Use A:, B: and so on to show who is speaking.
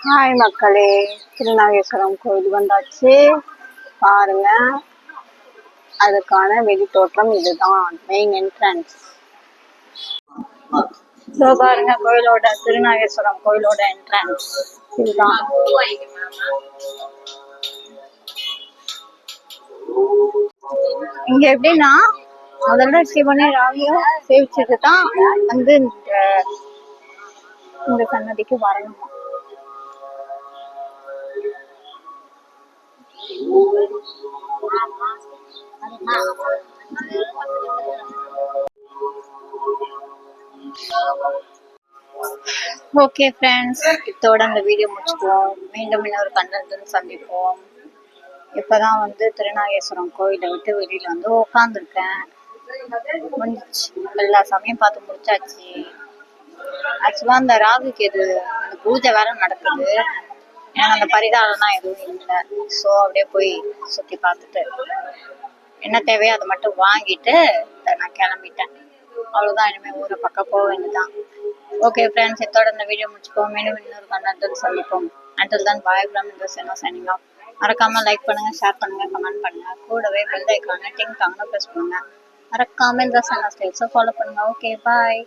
A: Hi மக்களே, திருநாகேஸ்வரம் கோயில் வந்தாச்சு. பாருங்க, அதுக்கான வெளி தோற்றம் இதுதான், மெயின் என்ட்ரன்ஸ். பாருங்க, கோயிலோட திருநாகேஸ்வரம் கோயிலோட என்ட்ரன்ஸ் இதுதான். இங்க எப்படின்னா முதல்ல சிவனே ராவியும் சேவிச்சுட்டு தான் வந்து இந்த சன்னதிக்கு வரணுமா. ஓகே ஃப்ரெண்ட்ஸ், இதோட அந்த வீடியோ முடிச்சுக்குவோம். மீண்டும் இன்னொரு கண்டென்ட் சந்திப்போம். இப்பதான் வந்து திருநாகேஸ்வரம் கோயிலை விட்டு வெளியில வந்து உட்காந்துருக்கேன். முடிஞ்சிச்சு, எல்லா சமயம் பார்த்து முடிச்சாச்சு. ஆக்சுவலா அந்த ராகுக்கு எது அந்த பூஜை வேற நடக்குது. எனக்கு அந்த பரிகாரம்லாம் எதுவும் இல்லை. ஸோ அப்படியே போய் சுற்றி பார்த்துட்டு என்ன தேவையோ அதை மட்டும் வாங்கிட்டு நான் கிளம்பிட்டேன். அவ்வளோதான், இனிமேல் ஊரை பக்கம் போக வேண்டியதுதான். ஓகே ஃப்ரெண்ட்ஸ், இதோட இந்த வீடியோ முடிச்சுப்போம். மீண்டும் இன்னொரு கண்டென்ட் சந்திப்போம். Until then bye from signing off. மறக்காம லைக் பண்ணுங்க, ஷேர் பண்ணுங்க, கமெண்ட் பண்ணுங்க. கூடவே பெல் ஐக்கான டிங் டாங்னு ப்ரெஸ் பண்ணுங்க. மறக்காம இந்த சேனல் ஸ்டைல்ஸை ஃபாலோ பண்ணுங்க. Okay bye.